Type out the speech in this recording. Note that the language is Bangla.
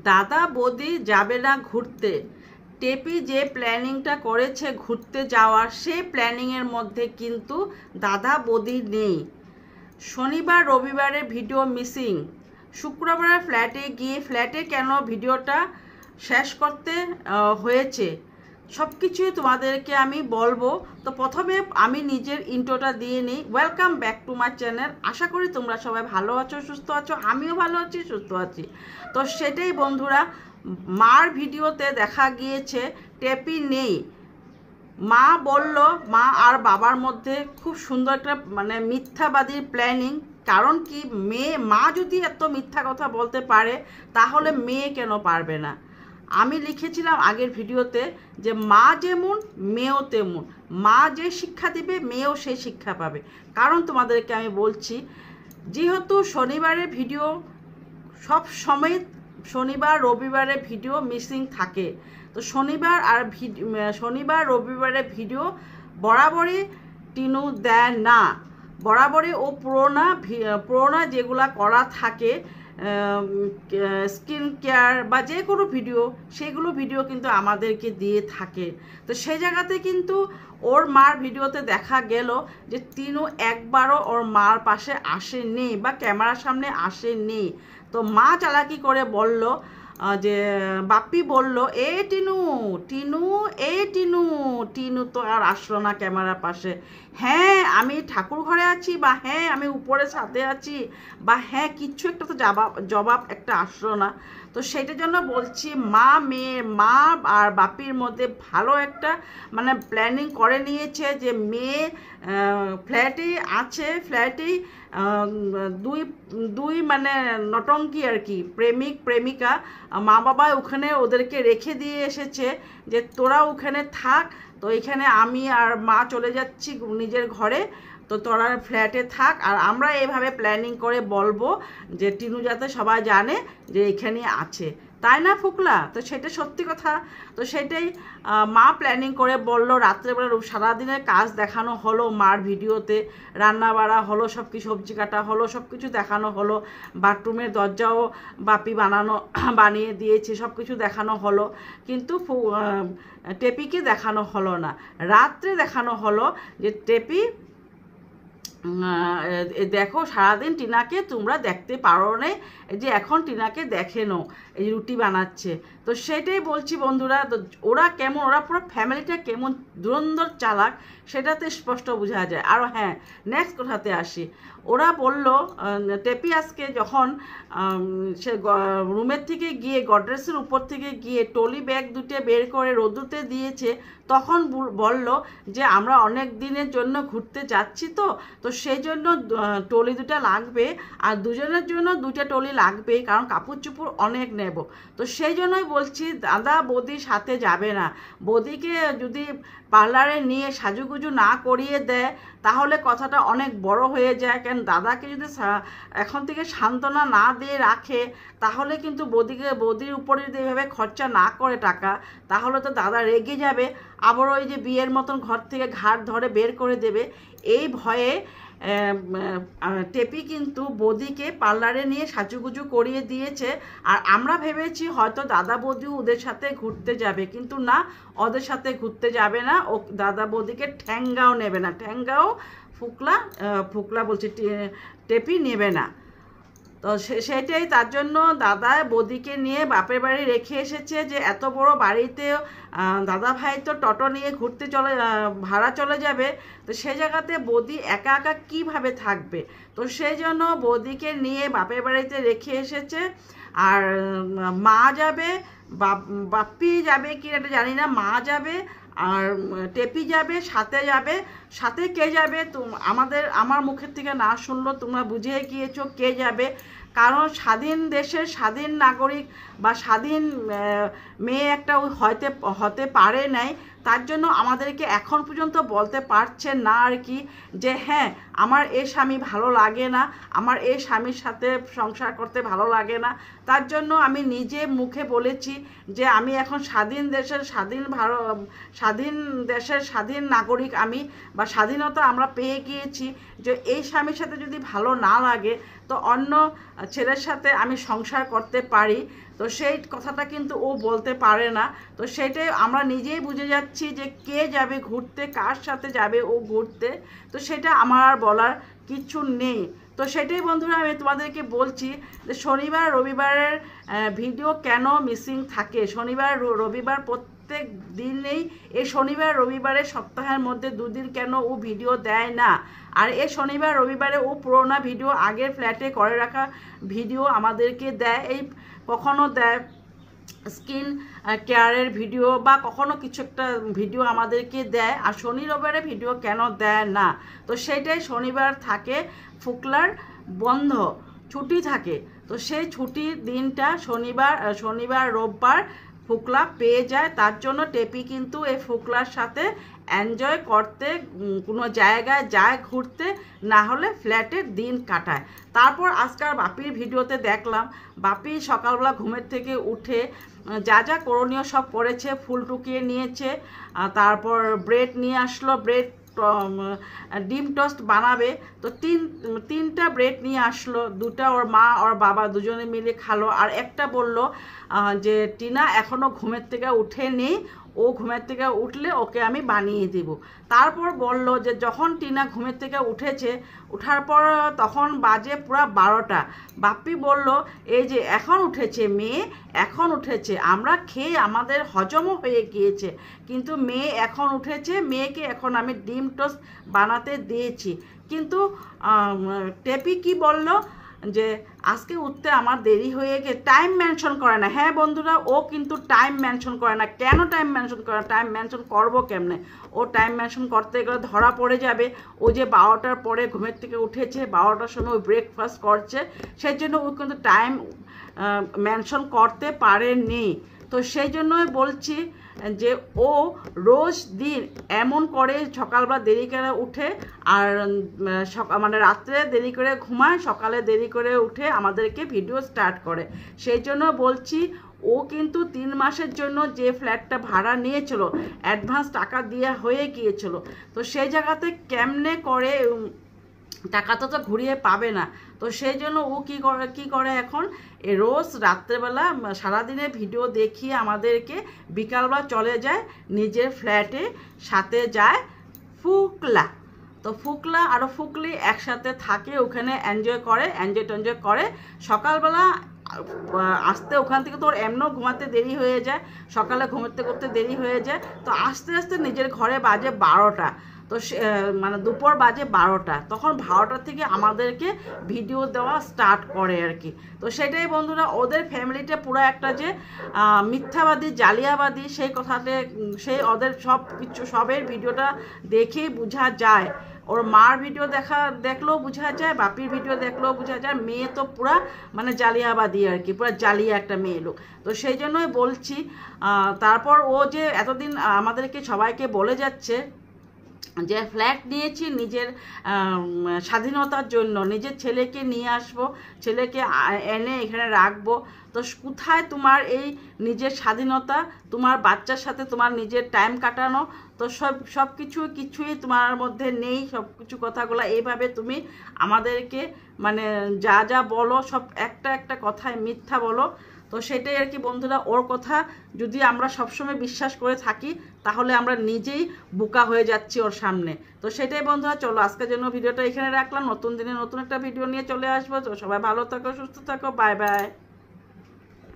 দাদা বৌদি যাবে না ঘুরতে। টেপি যে প্ল্যানিংটা করেছে ঘুরতে যাওয়ার, সেই প্ল্যানিংয়ের মধ্যে কিন্তু দাদা বৌদি নেই। শনিবার রবিবারে ভিডিও মিসিং। শুক্রবার ফ্ল্যাটে কেন ভিডিওটা শেষ করতে হয়েছে সব কিছুই তোমাদেরকে আমি বলবো। তো প্রথমে আমি নিজের ইন্ট্রোটা দিয়ে নিই। Welcome back to my channel. আশা করি তোমরা সবাই ভালো আছো, সুস্থ আছো, আমিও ভালো আছি, সুস্থ আছি। তো সেটাই বন্ধুরা, মার ভিডিওতে দেখা গিয়েছে টেপি নেই। মা বলল মা আর বাবার মধ্যে খুব সুন্দর একটা মিথ্যাবাদীর প্ল্যানিং। কারণ কি, মা যদি এত মিথ্যা কথা বলতে পারে তাহলে মেয়ে কেন পারবে না? আমি লিখেছিলাম আগের ভিডিওতে যে মা যেমন মেয়েও তেমন, মা যে শিক্ষা দিবে মেয়েও সেই শিক্ষা পাবে। কারণ তোমাদেরকে আমি বলছি, যেহেতু শনিবারের ভিডিও সব সময়, শনিবার রবিবারে ভিডিও মিসিং থাকে, তো শনিবার রবিবারে ভিডিও বরাবরই টিনু দেয় না। বরাবরই ও পুরোনা যেগুলা করা থাকে, স্কিন কেয়ার বা যে কোনো ভিডিও, সেগুলো ভিডিও কিন্তু আমাদেরকে দিয়ে থাকে। তো সেই জায়গাতে কিন্তু ওর মার ভিডিওতে দেখা গেল যে তিনু একবারও ওর মার পাশে আসেনি বা ক্যামেরার সামনে আসেনি। তো মা চালাকি করে বলল যে বাপ্পি বলল, এ টিনু টিনু এ টিনু টিনু তো আর আসলো না ক্যামেরার পাশে। হ্যাঁ আমি ঠাকুর ঘরে আছি, বা হ্যাঁ আমি উপরে ছাদে আছি, বা হ্যাঁ কিচ্ছু একটা তো জবাব একটা আসলো না। তো সেইটার জন্য বলছি, মা আর বাপির মধ্যে ভালো একটা প্ল্যানিং করে নিয়েছে যে মেয়ে ফ্ল্যাটেই আছে, ফ্ল্যাটেই দুই নটঙ্কি আর কি, প্রেমিক প্রেমিকা, মা বাবা ওখানে ওদেরকে রেখে দিয়ে এসেছে যে তোরা ওখানে থাক, তো এখানে আমি আর মা চলে যাচ্ছি নিজের ঘরে, তো তোরা ফ্ল্যাটে থাক। আর আমরা এভাবে প্ল্যানিং করে বলবো যে টিনু যাতে সবাই জানে যে এখানে আছে, তাই না ফুকলা? তো সেটা সত্যি কথা। তো সেটাই মা প্ল্যানিং করে বললো। রাত্রেবেলা সারাদিনের কাজ দেখানো হলো মার ভিডিওতে, রান্না বাড়া হলো, সব কিছু সবজি কাটা হলো, সব কিছু দেখানো হলো, বাথরুমের দরজাও বাপি বানিয়ে দিয়েছে, সব কিছু দেখানো হলো। কিন্তু টেপিকে দেখানো হলো না। রাত্রে দেখানো হলো যে টেপি দেখো সারাদিন টিনাকে তোমরা দেখতে পারো না, যে এখন টিনাকে দেখে নো এই রুটি বানাচ্ছে। তো সেটাই বলছি বন্ধুরা, তো ওরা পুরো ফ্যামিলিটা কেমন ধুরন্ধর চালাক সেটাতে স্পষ্ট বোঝা যায়। আর হ্যাঁ, নেক্সট কথাতে আসি। ওরা বলল টেপি আজকে যখন সে রুমের থেকে গিয়ে গডরেজের উপর থেকে গিয়ে টলি ব্যাগ দুটো বের করে রোদুতে দিয়েছে, তখন বলল যে আমরা অনেক দিনের জন্য ঘুরতে যাচ্ছি, তো সেই জন্য টলি দুটো লাগবে, আর দুজনের জন্য দুটো টলি লাগবে, কারণ কাপড় চোপড় অনেক নেব। তো সেই জন্যই বলছি দাদা বৌদির সাথে যাবে না। বৌদিকে যদি পার্লারে নিয়ে সাজুগুজু না করিয়ে দেয় তাহলে কথাটা অনেক বড় হয়ে যায়। কেন দাদাকে যদি এখন থেকে সান্ত্বনা না দিয়ে রাখে, তাহলে কিন্তু বৌদির উপরে যদি এভাবে খরচা না করে টাকা, তাহলে তো দাদা রেগে যাবে, আবার ওই যে বিয়ের মতন ঘর থেকে ঘাট ধরে বের করে দেবে। এই ভয়ে টেপি কিন্তু বৌদিকে পার্লারে নিয়ে সাজুগুজু করিয়ে দিয়েছে। আর আমরা ভেবেছি হয়তো দাদা বৌদিও ওদের সাথে ঘুরতে যাবে, কিন্তু না, ওদের সাথে ঘুরতে যাবে না। ও দাদা বৌদিকে ঠ্যাঙ্গাও নেবে না, ঠ্যাঙ্গাও ফুকলা বলছে টেপি নেবে না। তো সেটাই, তার জন্য দাদা বৌদিকে নিয়ে বাপের বাড়ি রেখে এসেছে, যে এত বড় বাড়িতে দাদা ভাই তো টোটো নিয়ে ঘুরতে ভাড়া চলে যাবে, তো সেই জায়গাতে বৌদি একা একা কীভাবে থাকবে। তো সেই জন্য বৌদিকে নিয়ে বাপের বাড়িতে রেখে এসেছে। আর মা যাবে, বাপ্পি যাবে কি এটা জানি না, মা যাবে আর টেপি যাবে, সাথে কে যাবে আমার মুখের থেকে না শুনলো, তোমরা বুঝে গিয়েছো কে যাবে। কারণ স্বাধীন দেশের স্বাধীন নাগরিক বা স্বাধীন মেয়ে একটা হতে পারে নাই, তার জন্য আমাদেরকে এখন পর্যন্ত বলতে পারছে না আর কি, যে হ্যাঁ আমার এই স্বামী ভালো লাগে না, আমার এই স্বামীর সাথে সংসার করতে ভালো লাগে না। তার জন্য আমি নিজে মুখে বলেছি যে আমি এখন স্বাধীন দেশের স্বাধীন নাগরিক আমি, বা স্বাধীনতা আমরা পেয়ে গিয়েছি, যে এই স্বামীর সাথে যদি ভালো না লাগে তো অন্য ছেলের সাথে আমি সংসার করতে পারি, তো সেই কথাটা কিন্তু ও বলতে পারে না। তো সেটাই আমরা নিজেই বুঝে যাচ্ছি যে কে যাবে ঘুরতে, কার সাথে যাবে ও ঘুরতে, তো সেটা আমার আর বলার কিছু নেই। তো সেটাই বন্ধুরা আমি তোমাদেরকে বলছি যে শনিবার রবিবারের ভিডিও কেন মিসিং থাকে। শনিবার রবিবার প্রত্যেক দিনেই এই শনিবার রবিবারে সপ্তাহের মধ্যে 2 দিন কেন ও ভিডিও দেয় না। আর এই শনিবার রবিবারে ও পুরোনো ভিডিও আগের ফ্ল্যাটে করে রাখা ভিডিও আমাদেরকে দেয়, এই কখনো দেয় স্কিন কেয়ারের ভিডিও বা কখনো কিছু একটা ভিডিও আমাদেরকে দেয়। আর শনি রবিবারে ভিডিও কেন দেয় না, তো সেটাই শনিবার থাকে ফুকলার বন্ধ, ছুটি থাকে। তো সেই ছুটির দিনটা শনিবার রোববার ফুকলা পেয়ে যায়, তার জন্য টেপি কিন্তু এই ফুকলার সাথে এনজয় করতে কোনো জায়গায় যায় ঘুরতে, না হলে ফ্ল্যাটের দিন কাটায়। তারপর আজকাল বাপির ভিডিওতে দেখলাম বাপি সকালবেলা ঘুমের থেকে উঠে যা যা করণীয় সব করেছে, ফুল টুকিয়ে নিয়েছে, তারপর ব্রেড নিয়ে আসলো, ব্রেড ডিম টোস্ট বানাবে, তো তিনটা ব্রেড নিয়ে আসলো, 2টা ওর মা ওর বাবা দুজনে মিলে খালো। আর একটা বলল যে টিনা এখনও ঘুমের থেকে উঠেনি, ও ঘুমের থেকে উঠলে ওকে আমি বানিয়ে দেব। তারপর বলল যে যখন টিনা ঘুমের থেকে উঠেছে, ওঠার পর তখন বাজে পুরা 12টা। বাপ্পি বলল এই যে এখন উঠেছে মেয়ে, এখন উঠেছে, আমরা খেয়ে আমাদের হজমও হয়ে গিয়েছে, কিন্তু মেয়ে এখন উঠেছে, মেয়েকে এখন আমি ডিম টোস্ট বানাতে দিয়েছি। কিন্তু টেপি কি বলল যে আজকে উঠতে আমার দেরি হয়ে গিয়ে টাইম মেনশন করে না। হ্যাঁ বন্ধুরা, ও কিন্তু টাইম মেনশন করে না। কেন টাইম মেনশন করে না? টাইম মেনশন করবো কেমনে? ও টাইম মেনশন করতে গেলে ধরা পড়ে যাবে। ও যে 12টার পরে ঘুমের থেকে উঠেছে, 12টার সময় ব্রেকফাস্ট করছে, সেই জন্য ও কিন্তু টাইম মেনশন করতে পারেনি। তো সেই জন্যই বলছি যে ও রোজ দিন এমন করে সকালবেলা দেরি করে উঠে, আর মানে রাত্রে দেরি করে ঘুমায়, সকালে দেরি করে উঠে আমাদেরকে ভিডিও স্টার্ট করে। সেই জন্য বলছি ও কিন্তু 3 মাসের জন্য যে ফ্ল্যাটটা ভাড়া নিয়েছিল, অ্যাডভান্স টাকা দেওয়া হয়ে গিয়েছিল, তো সেই জায়গাতে কেমনে করে টাকা তো ঘুরিয়ে পাবে না। তো সেই জন্য ও কী করে এখন রোজ রাত্রেবেলা সারাদিনের ভিডিও দেখিয়ে আমাদেরকে বিকালবেলা চলে যায় নিজের ফ্ল্যাটে, সাথে যায় ফুকলা। তো ফুকলা আর ফুকলি একসাথে থাকে, ওখানে এনজয় করে। সকালবেলা আসতে ওখান থেকে তো ওর এমনও ঘুমাতে দেরি হয়ে যায়, সকালে ঘুমাতে করতে দেরি হয়ে যায়, তো আস্তে আস্তে নিজের ঘরে বাজে 12টা। তো মানে দুপুর বাজে 12টা, তখন 12টা থেকে আমাদেরকে ভিডিও দেওয়া স্টার্ট করে আর কি। তো সেটাই বন্ধুরা, ওদের ফ্যামিলিটা পুরো একটা যে মিথ্যাবাদী জালিয়াবাদী, সেই কথাতে ওদের সবের ভিডিওটা দেখেই বোঝা যায়। ওর মার ভিডিও দেখলেও বোঝা যায়, বাপির ভিডিও দেখলেও বোঝা যায়, মেয়ে তো পুরা মানে জালিয়াবাদী আর কি, পুরা জালিয়া একটা মেয়ে লোক। তো সেই জন্যই বলছি। তারপর ও যে এতদিন আমাদেরকে সবাইকে বলে যাচ্ছে যে ফ্ল্যাট নিয়েছি নিজের স্বাধীনতার জন্য, নিজের ছেলেকে নিয়ে আসবো, ছেলেকে এনে এখানে রাখবো, তো কোথায় তোমার এই নিজের স্বাধীনতা, তোমার বাচ্চার সাথে তোমার নিজের টাইম কাটানো, তো কিছুই তোমার মধ্যে নেই। সব কিছু কথাগুলো এইভাবে তুমি আমাদেরকে মানে যা যা বলো সব একটা কথায় মিথ্যা বলো। তো সেটাই আর কি বন্ধুরা, ওর কথা যদি আমরা সবসময় বিশ্বাস করে থাকি তাহলে আমরা নিজেই বোকা হয়ে যাচ্ছি ওর সামনে। তো সেটাই বন্ধুরা, চলো আজকের জন্য ভিডিওটা এখানে রাখলাম, নতুন দিনে নতুন একটা ভিডিও নিয়ে চলে আসবো। তো সবাই ভালো থাকো, সুস্থ থাকো, বাই বাই।